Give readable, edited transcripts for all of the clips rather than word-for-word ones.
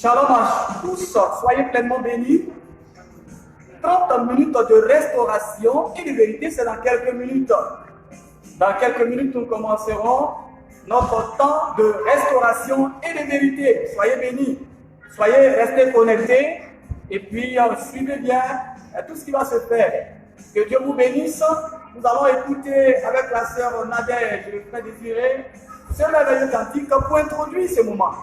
Shalom à tous, soyez pleinement bénis. 30 minutes de restauration et de vérité, c'est dans quelques minutes. Dans quelques minutes, nous commencerons notre temps de restauration et de vérité. Soyez bénis, soyez restés connectés et puis suivez bien tout ce qui va se faire. Que Dieu vous bénisse. Nous allons écouter avec la sœur Nadège et le frère Désiré ce merveilleux cantique pour introduire ce moment.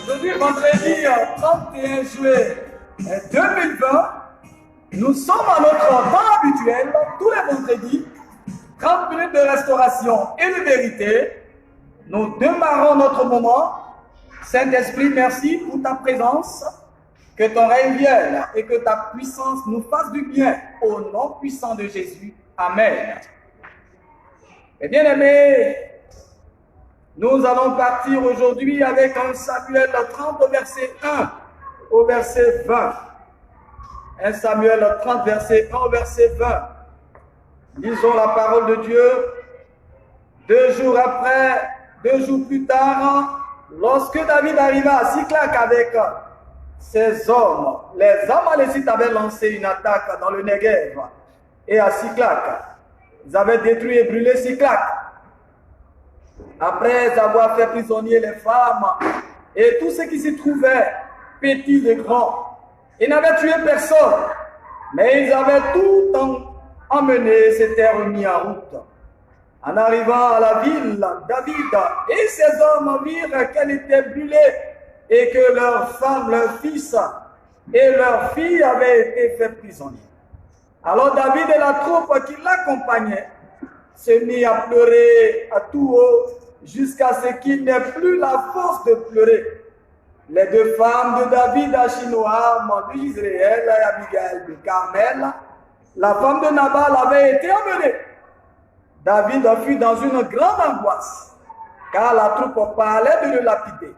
Aujourd'hui, vendredi 31 juillet 2020, nous sommes à notre temps habituel, tous les vendredis, 30 minutes de restauration et de vérité. Nous démarrons notre moment. Saint-Esprit, merci pour ta présence. Que ton règne vienne et que ta puissance nous fasse du bien. Au nom puissant de Jésus. Amen. Et bien aimés, nous allons partir aujourd'hui avec un Samuel 30 verset 1 au verset 20. 1 Samuel 30 verset 1 au verset 20. Lisons la parole de Dieu. 2 jours plus tard, lorsque David arriva à Siklag avec ses hommes, les Amalécites avaient lancé une attaque dans le Negev et à Siklag. Ils avaient détruit et brûlé Siklag. Après avoir fait prisonnier les femmes et tout ce qui s'y trouvait, petits et grands, ils n'avaient tué personne, mais ils avaient tout emmené et s'étaient remis en route. En arrivant à la ville, David et ses hommes virent qu'elle était brûlée et que leurs femmes, leurs fils et leurs filles avaient été faits prisonniers. Alors David et la troupe qui l'accompagnait se mit à pleurer à tout haut jusqu'à ce qu'il n'ait plus la force de pleurer. Les deux femmes de David, Achinoam de Israël et Abigail de Carmel, la femme de Nabal, avaient été emmenées. David fut dans une grande angoisse, car la troupe parlait de le lapider.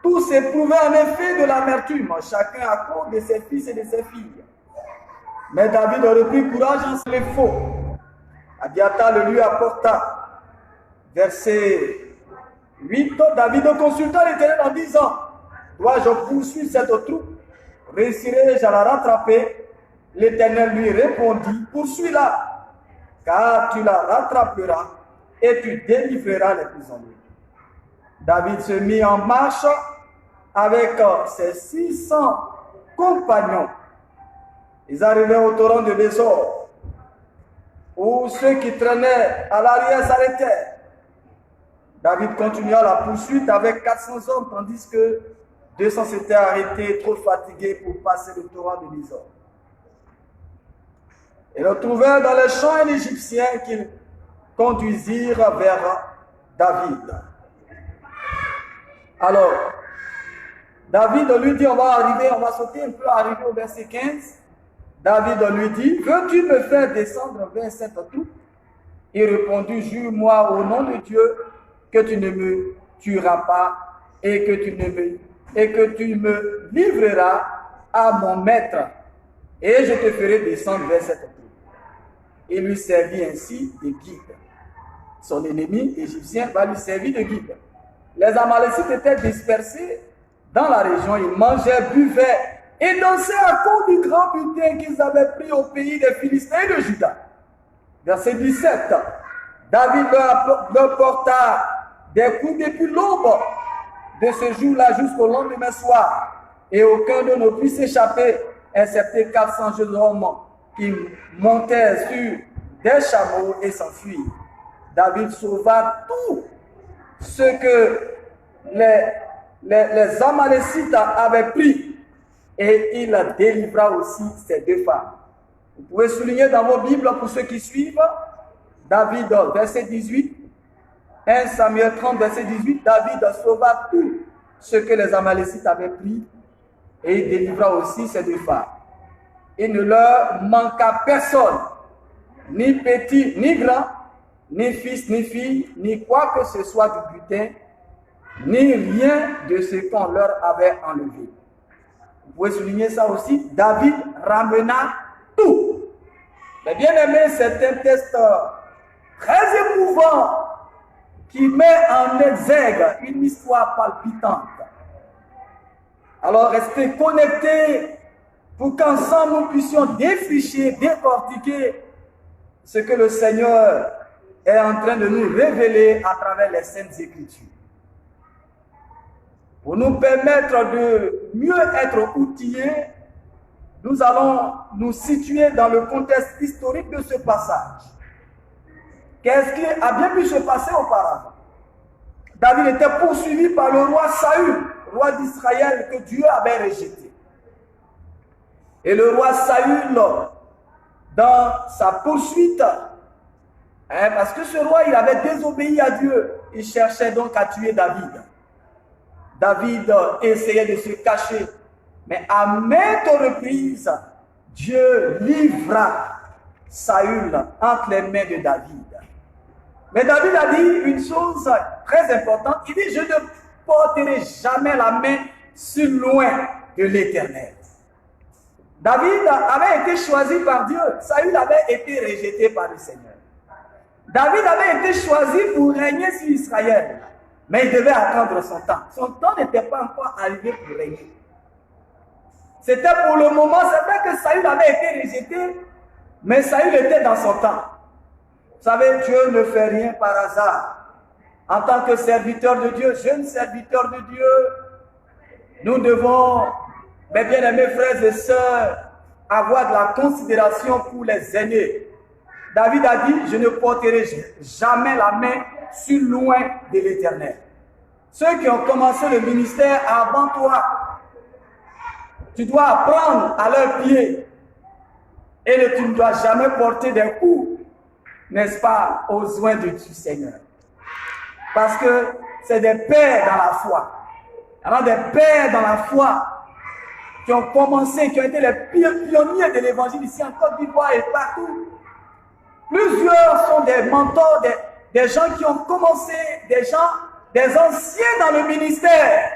Tous éprouvaient en effet de l'amertume, chacun à cause de ses fils et de ses filles. Mais David reprit courage en se faux. Abiathar le lui apporta. Verset 8, David consulta l'Éternel en disant, dois-je poursuivre cette troupe? Réussirai-je à la rattraper? L'Éternel lui répondit, poursuis-la, car tu la rattraperas et tu délivreras les prisonniers. David se mit en marche avec ses 600 compagnons. Ils arrivaient au torrent de Bésor, où ceux qui traînaient à l'arrière s'arrêtaient. David continua la poursuite avec 400 hommes, tandis que 200 s'étaient arrêtés, trop fatigués pour passer le torrent de Bésor. Ils le trouvèrent dans les champs égyptiens qu'ils conduisirent vers David. Alors, David lui dit, on va sauter un peu, arriver au verset 15. David lui dit, veux-tu me faire descendre vers cette troupe? Il répondit, jure-moi au nom de Dieu que tu ne me tueras pas et que tu me livreras à mon maître et je te ferai descendre vers cette troupe. Il lui servit ainsi de guide. Son ennemi égyptien va lui servir de guide. Les Amalécites étaient dispersés dans la région, ils mangeaient, buvaient et dansaient à cause du grand butin qu'ils avaient pris au pays des Philistins et de Juda. Verset 17. David leur porta des coups depuis l'aube de ce jour-là jusqu'au lendemain soir, et aucun d'eux ne put s'échapper, excepté 400 jeunes hommes qui montaient sur des chameaux et s'enfuirent. David sauva tout ce que les Amalécites avaient pris, et il délivra aussi ces deux femmes. Vous pouvez souligner dans vos Bibles pour ceux qui suivent, David, verset 18, 1 Samuel 30, verset 18, David sauva tout ce que les Amalécites avaient pris, et il délivra aussi ces deux femmes. Il ne leur manqua personne, ni petit, ni grand, ni fils, ni fille, ni quoi que ce soit du butin, ni rien de ce qu'on leur avait enlevé. Vous pouvez souligner ça aussi. David ramena tout. Mais bien aimé, c'est un texte très émouvant qui met en exergue une histoire palpitante. Alors restez connectés pour qu'ensemble nous puissions défricher, décortiquer ce que le Seigneur est en train de nous révéler à travers les Saintes Écritures. Pour nous permettre de mieux être outillés, nous allons nous situer dans le contexte historique de ce passage. Qu'est-ce qui a bien pu se passer auparavant? David était poursuivi par le roi Saül, roi d'Israël que Dieu avait rejeté. Et le roi Saül, dans sa poursuite, parce que ce roi, il avait désobéi à Dieu, il cherchait donc à tuer David. David essayait de se cacher, mais à maintes reprises, Dieu livra Saül entre les mains de David. Mais David a dit une chose très importante, il dit, je ne porterai jamais la main sur loin de l'Éternel. David avait été choisi par Dieu, Saül avait été rejeté par le Seigneur. David avait été choisi pour régner sur Israël, mais il devait attendre son temps. Son temps n'était pas encore arrivé pour régner. C'était pour le moment, c'est vrai que Saül avait été rejeté, mais Saül était dans son temps. Vous savez, Dieu ne fait rien par hasard. En tant que serviteur de Dieu, jeune serviteur de Dieu, nous devons, mes bien-aimés frères et sœurs, avoir de la considération pour les aînés. David a dit, je ne porterai jamais la main sur loin de l'Éternel. Ceux qui ont commencé le ministère avant toi, tu dois apprendre à leurs pieds et tu ne dois jamais porter des coups, n'est-ce pas, aux soins du Seigneur. Parce que c'est des pères dans la foi. Alors des pères dans la foi qui ont commencé, qui ont été les pionniers de l'évangile ici en Côte d'Ivoire et partout. Plusieurs sont des mentors, des gens qui ont commencé, des anciens dans le ministère.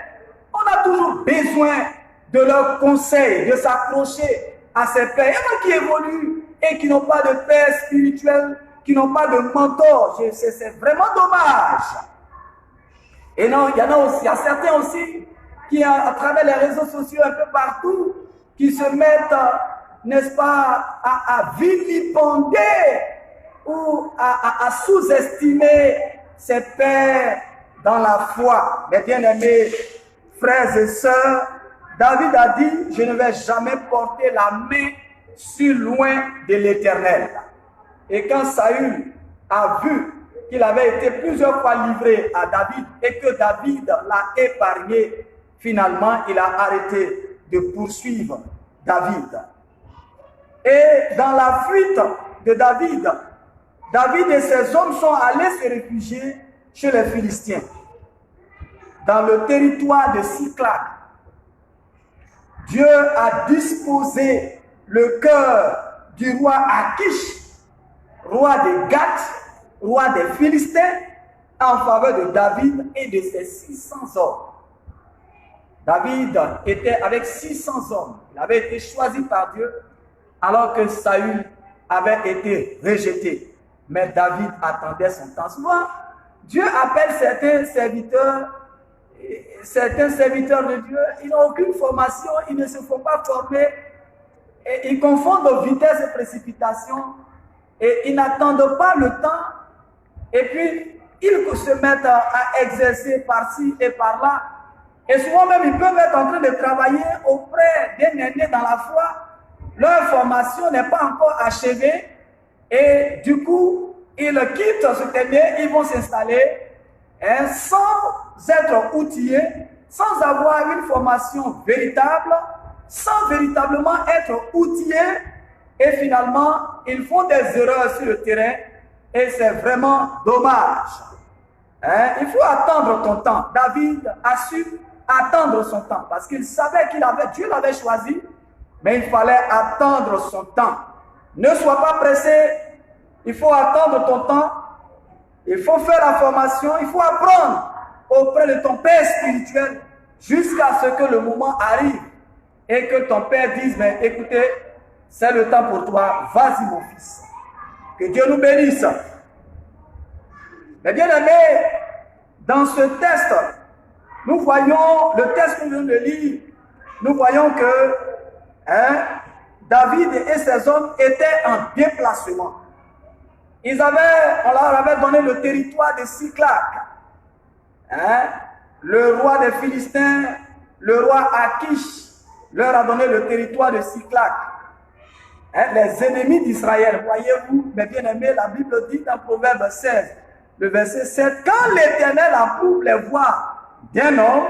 On a toujours besoin de leurs conseils, de s'accrocher à ces pères. Il y en a qui évoluent et qui n'ont pas de père spirituel qui n'ont pas de mentor. C'est vraiment dommage. Et non, il y en a aussi, il y a certains aussi qui, à travers les réseaux sociaux un peu partout, qui se mettent, n'est-ce pas, à vilipender ou à sous-estimer ses pères dans la foi. Mes bien-aimés frères et sœurs, David a dit, je ne vais jamais porter la main sur loin de l'Éternel. Et quand Saül a vu qu'il avait été plusieurs fois livré à David et que David l'a épargné, finalement, il a arrêté de poursuivre David. Et dans la fuite de David, David et ses hommes sont allés se réfugier chez les Philistins, dans le territoire de Siclag. Dieu a disposé le cœur du roi Akish, roi de Gath, roi des Philistins, en faveur de David et de ses 600 hommes. David était avec 600 hommes. Il avait été choisi par Dieu alors que Saül avait été rejeté. Mais David attendait son temps. Souvent, Dieu appelle certains serviteurs de Dieu, ils n'ont aucune formation, ils ne se font pas former, et ils confondent vitesse et précipitation, et ils n'attendent pas le temps, et puis ils se mettent à exercer par-ci et par-là, et souvent même ils peuvent être en train de travailler auprès d'un aîné dans la foi, leur formation n'est pas encore achevée, et du coup, ils quittent ce terrain, ils vont s'installer, sans être outillés, sans avoir une formation véritable, sans véritablement être outillés, et finalement, ils font des erreurs sur le terrain, et c'est vraiment dommage. Il faut attendre ton temps. David a su attendre son temps, parce qu'il savait Dieu l'avait choisi, mais il fallait attendre son temps. Ne sois pas pressé, il faut attendre ton temps, il faut faire la formation, il faut apprendre auprès de ton père spirituel jusqu'à ce que le moment arrive et que ton père dise, mais écoutez, c'est le temps pour toi, vas-y mon fils. Que Dieu nous bénisse. Mais bien aimé, dans ce test, nous voyons, le test que nous venons de lire, nous voyons que David et ses hommes étaient en déplacement. On leur avait donné le territoire de Siclag. Le roi des Philistins, le roi Akish, leur a donné le territoire de Siclag. Les ennemis d'Israël, voyez-vous, mes bien-aimés, la Bible dit dans Proverbe 16, le verset 7, quand l'Éternel approuve les voies d'un homme,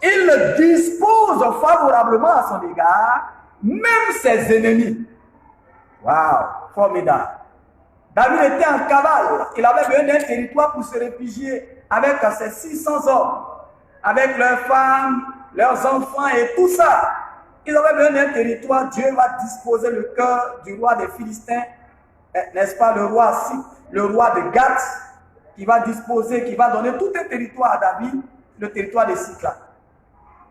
il le dispose favorablement à son égard, même ses ennemis. Waouh, formidable. David était en cavale, il avait besoin d'un territoire pour se réfugier avec ses 600 hommes, avec leurs femmes, leurs enfants et tout ça. Ils avaient besoin d'un territoire, Dieu va disposer le cœur du roi des Philistins, n'est-ce pas, le roi de Gath, qui va disposer, qui va donner tout un territoire à David, le territoire de Siclag.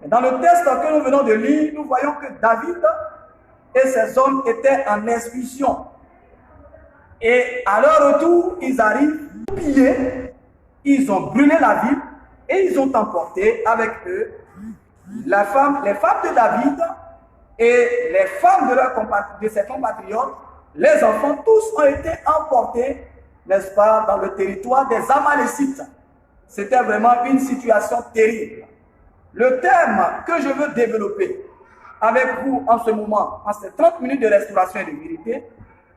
Dans le texte que nous venons de lire, nous voyons que David et ses hommes étaient en expulsion. Et à leur retour, ils arrivent pillés, ils ont brûlé la ville et ils ont emporté avec eux les femmes de David et les femmes de ses compatriotes, les enfants, tous ont été emportés, n'est-ce pas, dans le territoire des Amalécites. C'était vraiment une situation terrible. Le thème que je veux développer avec vous en ce moment, en ces 30 minutes de restauration et de vérité,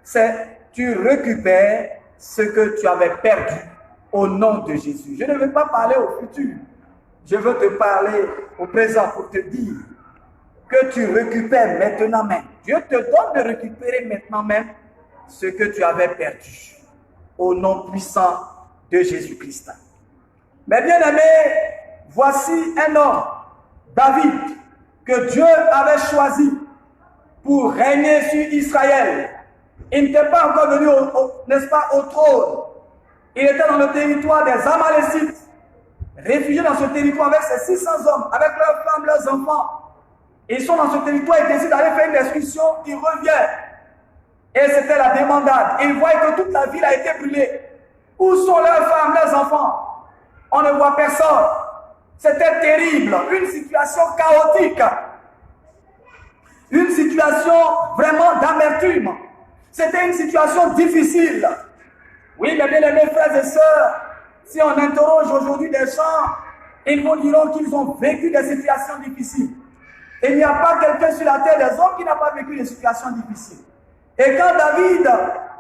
c'est tu récupères ce que tu avais perdu au nom de Jésus. Je ne veux pas parler au futur. Je veux te parler au présent pour te dire que tu récupères maintenant même. Dieu te donne de récupérer maintenant même ce que tu avais perdu au nom puissant de Jésus-Christ. Mais bien aimé, voici un homme, David, que Dieu avait choisi pour régner sur Israël. Il n'était pas encore venu, n'est-ce pas, au trône. Il était dans le territoire des Amalécites, réfugié dans ce territoire avec ses 600 hommes, avec leurs femmes, leurs enfants. Ils sont dans ce territoire, ils décident d'aller faire une excursion, ils reviennent. Et c'était la débandade. Ils voient que toute la ville a été brûlée. Où sont leurs femmes, leurs enfants? On ne voit personne. C'était terrible. Une situation chaotique. Une situation vraiment d'amertume. C'était une situation difficile. Oui, mes bien-aimés frères et sœurs, si on interroge aujourd'hui des gens, ils vous diront qu'ils ont vécu des situations difficiles. Il n'y a pas quelqu'un sur la terre des hommes qui n'a pas vécu des situations difficiles. Et quand David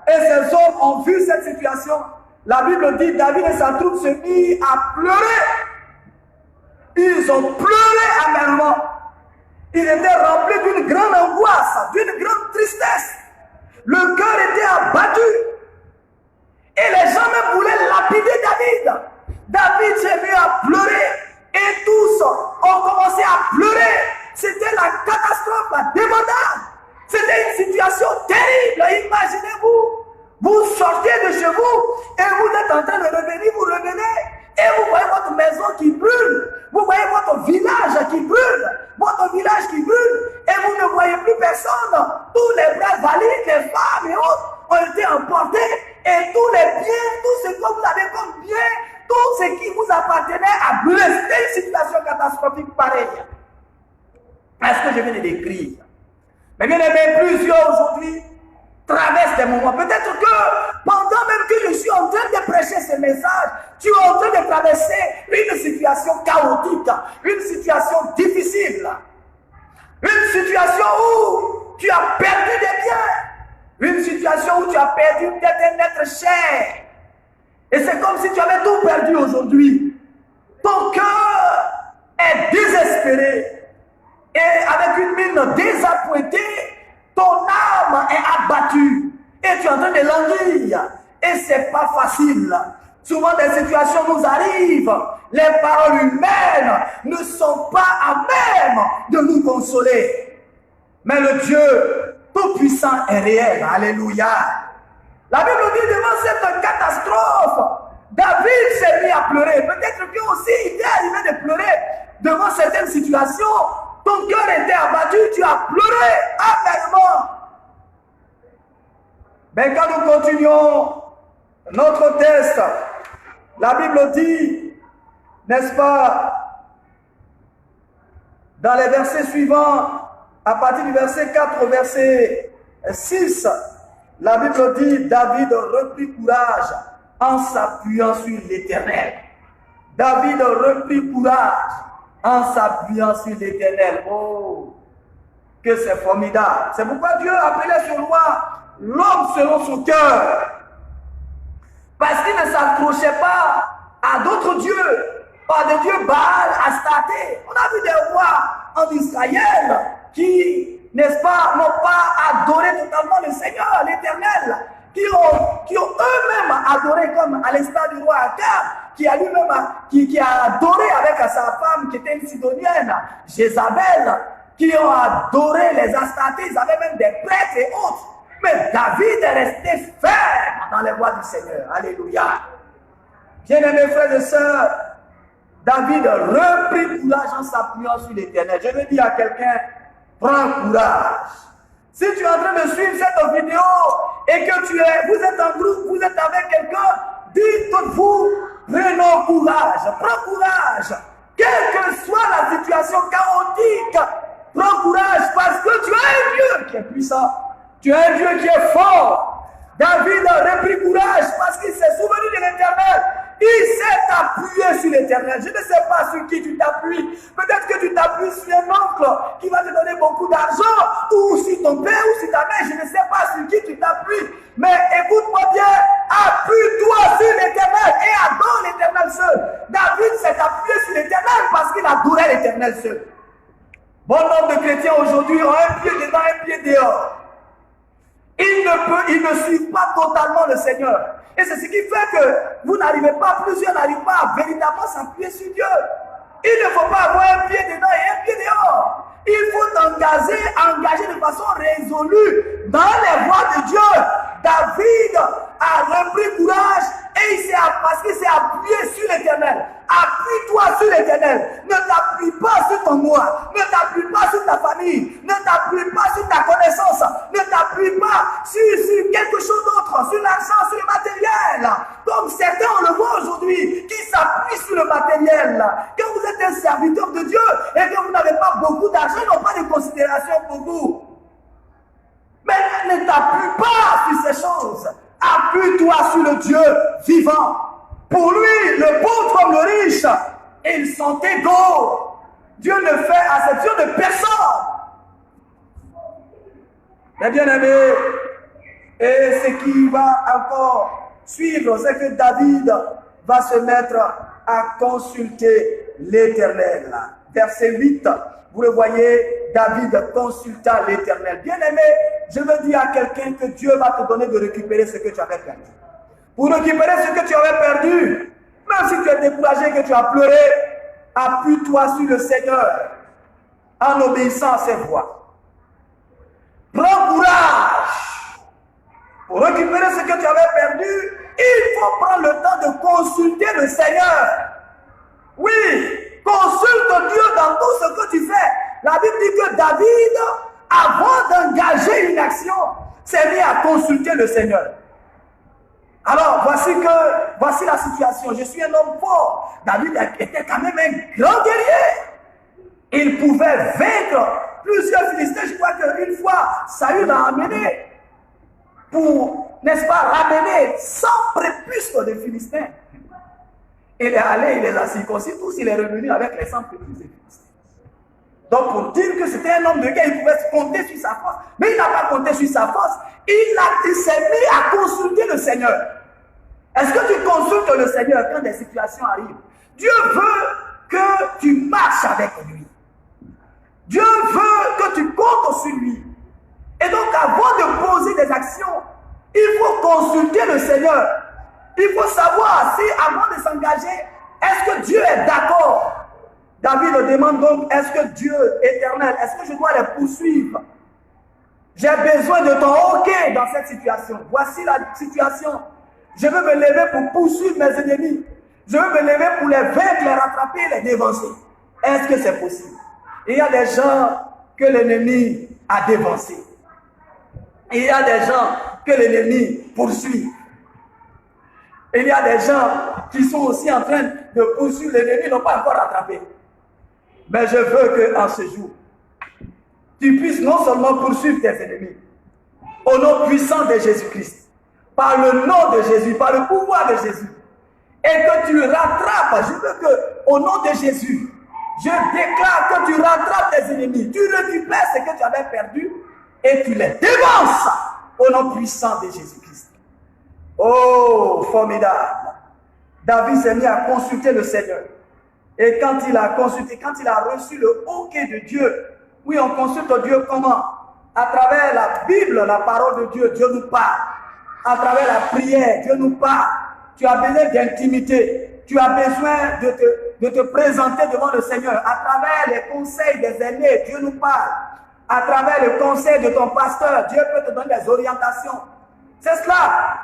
et ses hommes ont vu cette situation, la Bible dit David et sa troupe se mirent à pleurer. Ils ont pleuré amèrement. Ils étaient remplis d'une grande angoisse, d'une grande tristesse. Le cœur était abattu. Et les gens même voulaient lapider David. David s'est mis à pleurer. Et tous ont commencé à pleurer. C'était la catastrophe, la débandade. C'était une situation terrible. Imaginez-vous, vous sortez de chez vous et vous êtes en train de revenir, vous revenez et vous voyez votre maison qui brûle. Vous voyez votre village qui brûle. Votre village qui brûle et vous ne voyez plus personne. Tous les frères valides, les femmes et autres ont été emportés et tous les biens, tout ce que vous avez comme bien, tout ce qui vous appartenait a brûlé. C'était une situation catastrophique pareille. Est-ce que je viens de décrire? Mais bien aimé, plusieurs aujourd'hui traversent des moments. Peut-être que pendant même que je suis en train de prêcher ce message, tu es en train de traverser une situation chaotique, une situation difficile, une situation où tu as perdu des biens, une situation où tu as perdu peut-être un être cher. Et c'est comme si tu avais tout perdu aujourd'hui. Ton cœur est désespéré. Et avec une mine désappointée, ton âme est abattue. Et tu es en train de languir. Et ce n'est pas facile. Souvent des situations nous arrivent. Les paroles humaines ne sont pas à même de nous consoler. Mais le Dieu Tout-Puissant est réel. Alléluia. La Bible dit devant cette catastrophe, David s'est mis à pleurer. Peut-être que aussi il t'est arrivé de pleurer devant certaines situations. Ton cœur était abattu, tu as pleuré amèrement. Mais quand nous continuons notre test, la Bible dit, n'est-ce pas, dans les versets suivants, à partir du verset 4 au verset 6, la Bible dit, David reprit courage en s'appuyant sur l'Éternel. David reprit courage en s'appuyant sur l'Éternel. Oh, que c'est formidable. C'est pourquoi Dieu appelait ce roi l'homme selon son cœur. Parce qu'il ne s'accrochait pas à d'autres dieux, pas de dieux Baal, Astarté. On a vu des rois en Israël qui, n'est-ce pas, n'ont pas adoré totalement le Seigneur, l'Éternel, qui ont eux-mêmes adoré, comme à l'instar du roi Akab, qui a lui-même qui a adoré avec sa femme qui était une Sidonienne, Jézabel, qui ont adoré les Astartés, ils avaient même des prêtres et autres. Mais David est resté ferme dans les voies du Seigneur. Alléluia. Bien-aimés frères et sœurs, David reprit courage en s'appuyant sur l'Éternel. Je veux dire à quelqu'un, prends courage. Si tu es en train de suivre cette vidéo et que vous êtes en groupe, vous êtes avec quelqu'un, dites-vous, prenons courage, prends courage. Quelle que soit la situation chaotique, prends courage parce que tu as un Dieu qui est puissant. Tu as un Dieu qui est fort. David a repris courage parce qu'il s'est souvenu de l'Éternel. Il s'est appuyé sur l'Éternel. Je ne sais pas sur qui tu t'appuies. Peut-être que tu t'appuies sur un oncle qui va te donner beaucoup d'argent, ou sur ton père, ou sur ta mère. Je ne sais pas sur qui tu t'appuies. Mais écoute-moi bien, appuie-toi sur l'Éternel et adore l'Éternel seul. David s'est appuyé sur l'Éternel parce qu'il adorait l'Éternel seul. Bon nombre de chrétiens aujourd'hui ont un pied dedans, un pied dehors. Ils ne suivent pas totalement le Seigneur. Et c'est ce qui fait que vous n'arrivez pas, plusieurs n'arrivent pas à véritablement s'appuyer sur Dieu. Il ne faut pas avoir un pied dedans et un pied dehors. Il faut engager de façon résolue dans les voies de Dieu. David a repris courage et Et parce qu'il s'est appuyé sur l'Éternel. Appuie-toi sur l'Éternel. Ne t'appuie pas sur ton moi. Ne t'appuie pas sur ta famille. Ne t'appuie pas sur ta connaissance. Ne t'appuie pas sur quelque chose d'autre. Sur l'argent, sur le matériel. Comme certains, on le voit aujourd'hui, qui s'appuient sur le matériel. Quand vous êtes un serviteur de Dieu et que vous n'avez pas beaucoup d'argent, ils n'ont pas de considération pour vous. Mais ne t'appuie pas sur ces choses. Appuie-toi sur le Dieu vivant. Pour lui, le pauvre comme le riche, ils sont égaux. Dieu ne fait exception de personne. Mais bien aimé, et ce qui va encore suivre, c'est que David va se mettre à consulter l'Éternel. Verset 8, vous le voyez, David consulta l'Éternel. Bien aimé, je veux dire à quelqu'un que Dieu va te donner de récupérer ce que tu avais perdu. Pour récupérer ce que tu avais perdu, même si tu es découragé, que tu as pleuré, appuie-toi sur le Seigneur en obéissant à ses voix. Prends courage. Pour récupérer ce que tu avais perdu, il faut prendre le temps de consulter le Seigneur. Oui, consulte Dieu dans tout ce que tu fais. La Bible dit que David, avant d'engager une action, s'est mis à consulter le Seigneur. Alors, voici la situation. Je suis un homme fort. David était quand même un grand guerrier. Il pouvait vaincre plusieurs Philistins. Je crois qu'une fois, Saül l'a amené pour, n'est-ce pas, ramener 100 prépuces de Philistins. Il est allé, il les a circoncis tous, il est revenu avec les 100 prépuces de Philistins. Donc, pour dire que c'était un homme de guerre, il pouvait compter sur sa force. Mais il n'a pas compté sur sa force. Il s'est mis à consulter le Seigneur. Est-ce que tu consultes le Seigneur quand des situations arrivent? Dieu veut que tu marches avec lui. Dieu veut que tu comptes sur lui. Et donc, avant de poser des actions, il faut consulter le Seigneur. Il faut savoir si, avant de s'engager, est-ce que Dieu est d'accord? David demande donc, est-ce que Dieu éternel, est-ce que je dois les poursuivre? J'ai besoin de ton OK dans cette situation. Voici la situation. Je veux me lever pour poursuivre mes ennemis. Je veux me lever pour les vaincre, les rattraper, les dévancer. Est-ce que c'est possible? Il y a des gens que l'ennemi a dévancés. Il y a des gens que l'ennemi poursuit. Il y a des gens qui sont aussi en train de poursuivre l'ennemi, n'ont pas encore rattrapé. Mais je veux qu'en ce jour, tu puisses non seulement poursuivre tes ennemis, au nom puissant de Jésus-Christ, par le nom de Jésus, par le pouvoir de Jésus, et que tu rattrapes. Je veux que, au nom de Jésus, je déclare que tu rattrapes tes ennemis, tu récupères ce que tu avais perdu et tu les dévances au nom puissant de Jésus-Christ. Oh, formidable! David s'est mis à consulter le Seigneur. Et quand il a consulté, quand il a reçu le OK de Dieu, oui, on consulte Dieu comment? À travers la Bible, la parole de Dieu, Dieu nous parle. À travers la prière, Dieu nous parle. Tu as besoin d'intimité. Tu as besoin de te présenter devant le Seigneur. À travers les conseils des aînés, Dieu nous parle. À travers le conseil de ton pasteur, Dieu peut te donner des orientations. C'est cela.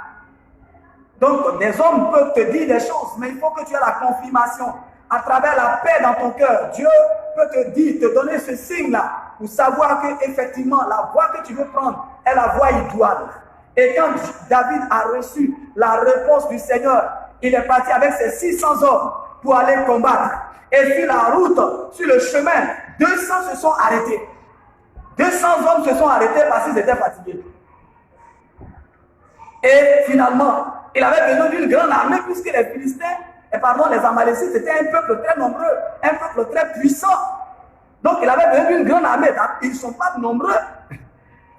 Donc, des hommes peuvent te dire des choses, mais il faut que tu aies la confirmation. À travers la paix dans ton cœur, Dieu peut te dire, te donner ce signe-là, pour savoir qu'effectivement, la voie que tu veux prendre est la voie idoine. Et quand David a reçu la réponse du Seigneur, il est parti avec ses 600 hommes pour aller combattre. Et sur la route, sur le chemin, 200 se sont arrêtés. 200 hommes se sont arrêtés parce qu'ils étaient fatigués. Et finalement, il avait besoin d'une grande armée puisque les Philistins, les Amalécites, c'était un peuple très nombreux, un peuple très puissant. Donc il avait besoin d'une grande armée. Ils ne sont pas nombreux.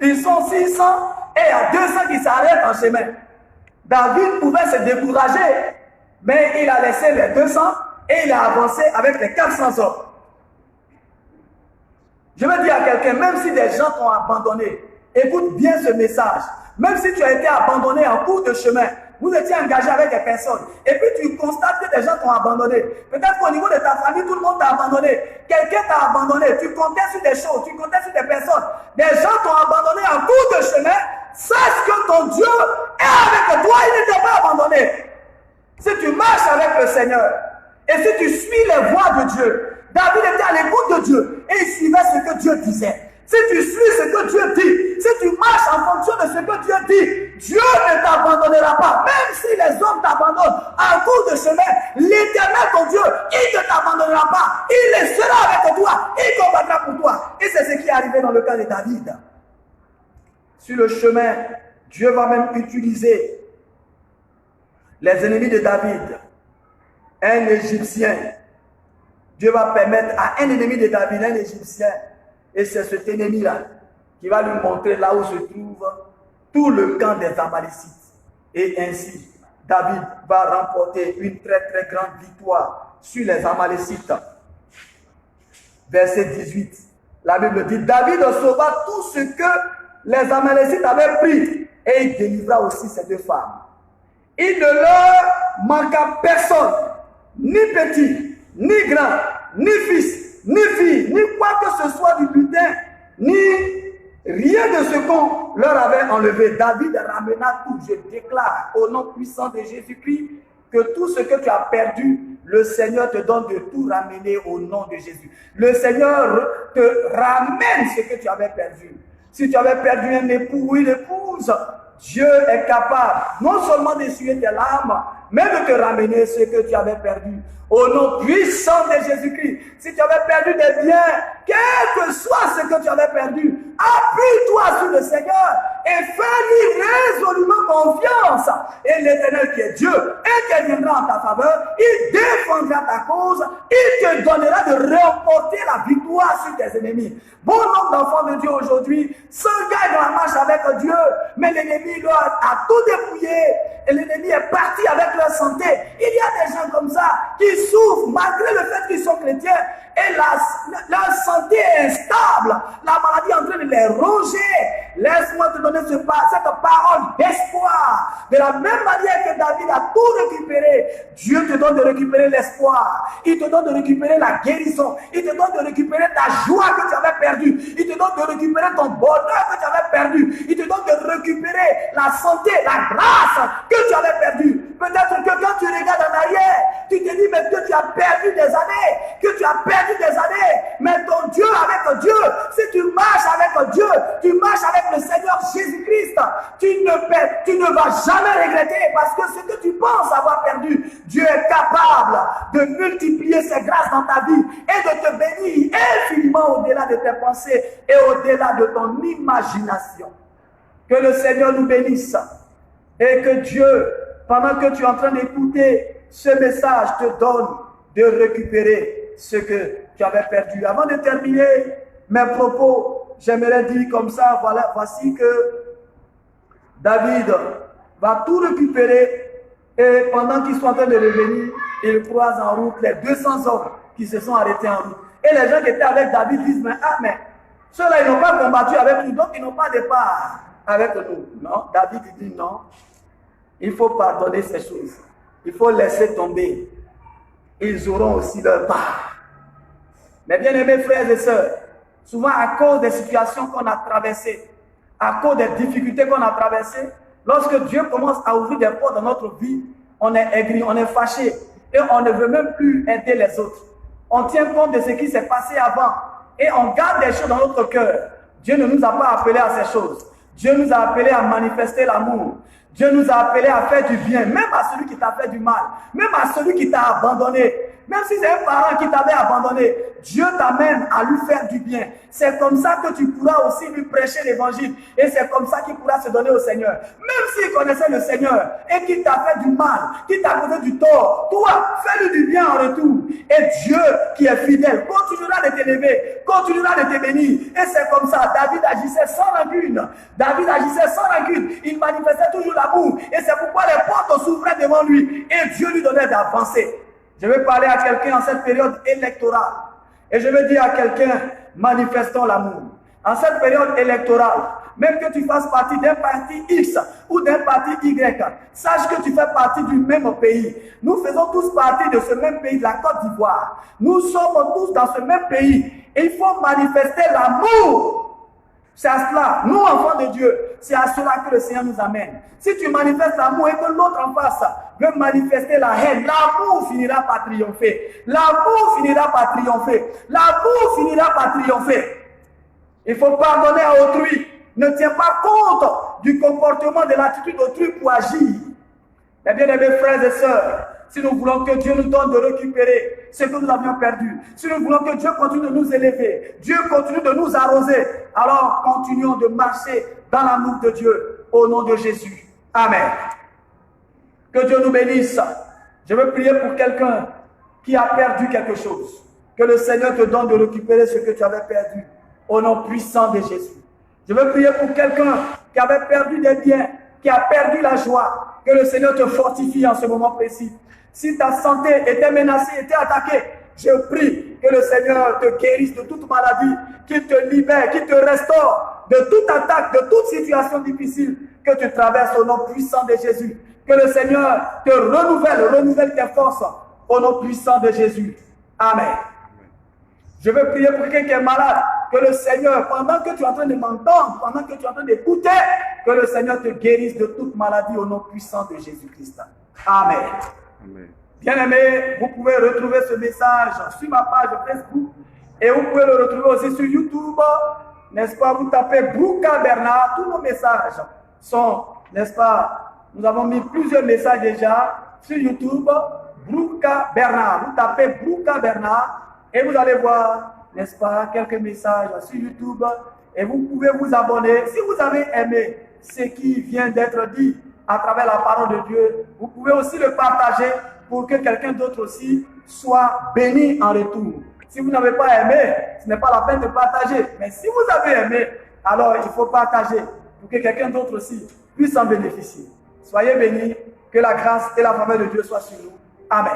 Ils sont 600 et il y a 200 qui s'arrêtent en chemin. David pouvait se décourager, mais il a laissé les 200 et il a avancé avec les 400 hommes. Je veux dire à quelqu'un, même si des gens t'ont abandonné, écoute bien ce message. Même si tu as été abandonné en cours de chemin, vous étiez engagé avec des personnes, et puis tu constates que des gens t'ont abandonné. Peut-être qu'au niveau de ta famille, tout le monde t'a abandonné. Quelqu'un t'a abandonné, tu comptais sur des choses, tu comptais sur des personnes. Des gens t'ont abandonné en cours de chemin. Sache que ton Dieu est avec toi, il ne t'a pas abandonné. tu marches avec le Seigneur, et si tu suis les voies de Dieu, David était à l'écoute de Dieu, et il suivait ce que Dieu disait. Si tu suis ce que Dieu dit, si tu marches en fonction de ce que Dieu dit, Dieu ne t'abandonnera pas. Même si les hommes t'abandonnent en cours de chemin, l'Éternel ton Dieu, il ne t'abandonnera pas. Il sera avec toi, il combattra pour toi. Et c'est ce qui est arrivé dans le cas de David. Sur le chemin, Dieu va même utiliser les ennemis de David. Un Égyptien. Dieu va permettre à un ennemi de David, un Égyptien, et c'est cet ennemi-là qui va lui montrer là où se trouve tout le camp des Amalécites. Et ainsi, David va remporter une très très grande victoire sur les Amalécites. Verset 18. La Bible dit, David sauva tout ce que les Amalécites avaient pris et il délivra aussi ces deux femmes. Il ne leur manqua personne, ni petit, ni grand, ni fils, ni fille, ni quoi que ce soit du butin, ni rien de ce qu'on leur avait enlevé. David ramena tout. Je déclare au nom puissant de Jésus-Christ que tout ce que tu as perdu, le Seigneur te donne de tout ramener au nom de Jésus. Le Seigneur te ramène ce que tu avais perdu. Si tu avais perdu un époux ou une épouse, Dieu est capable non seulement d'essuyer tes larmes, mais de te ramener ce que tu avais perdu. Au nom puissant de Jésus-Christ, si tu avais perdu des biens, quel que soit ce que tu avais perdu, appuie-toi sur le Seigneur et fais-lui résolument confiance. Et l'Éternel qui est Dieu interviendra en ta faveur, il défendra ta cause, il te donnera de remporter la victoire sur tes ennemis. Bon nombre d'enfants de Dieu aujourd'hui s'engagent dans la marche avec Dieu, mais l'ennemi a tout dépouillé et l'ennemi est parti avec leur santé. Il y a des gens comme ça qui souffrent malgré le fait qu'ils sont chrétiens et leur santé est instable. La maladie est en train de les ronger. Laisse-moi te donner cette parole d'espoir. De la même manière que David a tout récupéré, Dieu te donne de récupérer l'espoir. Il te donne de récupérer la guérison. Il te donne de récupérer ta joie que tu avais perdue. Il te donne de récupérer ton bonheur que tu avais perdu. Il te donne de récupérer la santé, la grâce que tu avais perdue. Peut-être que quand tu regardes en arrière, tu te dis mais que tu as perdu des années, que tu as perdu des années. Mais ton Dieu avec Dieu, si tu marches avec Dieu, tu marches avec le Seigneur Jésus-Christ, tu ne vas jamais regretter parce que ce que tu penses avoir perdu, Dieu est capable de multiplier ses grâces dans ta vie et de te bénir infiniment au-delà de tes pensées et au-delà de ton imagination. Que le Seigneur nous bénisse et que Dieu, pendant que tu es en train d'écouter ce message, te donne de récupérer ce que tu avais perdu. Avant de terminer mes propos, j'aimerais dire comme ça, voici que David va tout récupérer et pendant qu'ils sont en train de revenir, il croise en route les 200 hommes qui se sont arrêtés en route. Et les gens qui étaient avec David disent, mais ceux-là, ils n'ont pas combattu avec nous, donc ils n'ont pas de part avec nous. Non, David dit non, il faut pardonner ces choses. Il faut laisser tomber. Ils auront aussi leur part. Mais bien aimés frères et sœurs, souvent à cause des situations qu'on a traversées, à cause des difficultés qu'on a traversées, lorsque Dieu commence à ouvrir des portes dans notre vie, on est aigri, on est fâché et on ne veut même plus aider les autres. On tient compte de ce qui s'est passé avant et on garde des choses dans notre cœur. Dieu ne nous a pas appelés à ces choses. Dieu nous a appelés à manifester l'amour. Dieu nous a appelés à faire du bien, même à celui qui t'a fait du mal, même à celui qui t'a abandonné. Même si c'est un parent qui t'avait abandonné, Dieu t'amène à lui faire du bien. C'est comme ça que tu pourras aussi lui prêcher l'évangile. Et c'est comme ça qu'il pourra se donner au Seigneur. Même s'il connaissait le Seigneur et qu'il t'a fait du mal, qu'il t'a causé du tort, toi, fais-lui du bien en retour. Et Dieu qui est fidèle continuera de t'élever, continuera de te bénir. Et c'est comme ça, David agissait sans rancune. David agissait sans rancune. Il manifestait toujours l'amour. Et c'est pourquoi les portes s'ouvraient devant lui. Et Dieu lui donnait d'avancer. Je vais parler à quelqu'un en cette période électorale. Et je vais dire à quelqu'un, manifestons l'amour. En cette période électorale, même que tu fasses partie d'un parti X ou d'un parti Y, sache que tu fais partie du même pays. Nous faisons tous partie de ce même pays, de la Côte d'Ivoire. Nous sommes tous dans ce même pays. Et il faut manifester l'amour. C'est à cela, nous enfants de Dieu, c'est à cela que le Seigneur nous amène. Si tu manifestes l'amour et que l'autre en face veut manifester la haine, l'amour finira par triompher. L'amour finira par triompher. L'amour finira par triompher. Il faut pardonner à autrui. Ne tiens pas compte du comportement, de l'attitude d'autrui pour agir. Mes bien-aimés frères et sœurs, si nous voulons que Dieu nous donne de récupérer ce que nous avions perdu, si nous voulons que Dieu continue de nous élever, Dieu continue de nous arroser, alors continuons de marcher dans l'amour de Dieu au nom de Jésus. Amen. Que Dieu nous bénisse. Je veux prier pour quelqu'un qui a perdu quelque chose. Que le Seigneur te donne de récupérer ce que tu avais perdu au nom puissant de Jésus. Je veux prier pour quelqu'un qui avait perdu des biens, qui a perdu la joie. Que le Seigneur te fortifie en ce moment précis. Si ta santé était menacée, était attaquée, je prie que le Seigneur te guérisse de toute maladie, qu'il te libère, qu'il te restaure de toute attaque, de toute situation difficile que tu traverses au nom puissant de Jésus. Que le Seigneur te renouvelle tes forces au nom puissant de Jésus. Amen. Je veux prier pour quelqu'un qui est malade. Que le Seigneur, pendant que tu es en train de m'entendre, pendant que tu es en train d'écouter, que le Seigneur te guérisse de toute maladie au nom puissant de Jésus-Christ. Amen. Amen. Bien-aimés, vous pouvez retrouver ce message sur ma page Facebook et vous pouvez le retrouver aussi sur YouTube. N'est-ce pas? Vous tapez Brouka Bernard. Tous nos messages sont, n'est-ce pas? Nous avons mis plusieurs messages déjà sur YouTube. Brouka Bernard. Vous tapez Brouka Bernard et vous allez voir, n'est-ce pas, quelques messages sur YouTube et vous pouvez vous abonner. Si vous avez aimé ce qui vient d'être dit à travers la parole de Dieu, vous pouvez aussi le partager pour que quelqu'un d'autre aussi soit béni en retour. Si vous n'avez pas aimé, ce n'est pas la peine de partager. Mais si vous avez aimé, alors il faut partager pour que quelqu'un d'autre aussi puisse en bénéficier. Soyez bénis, que la grâce et la faveur de Dieu soient sur nous. Amen.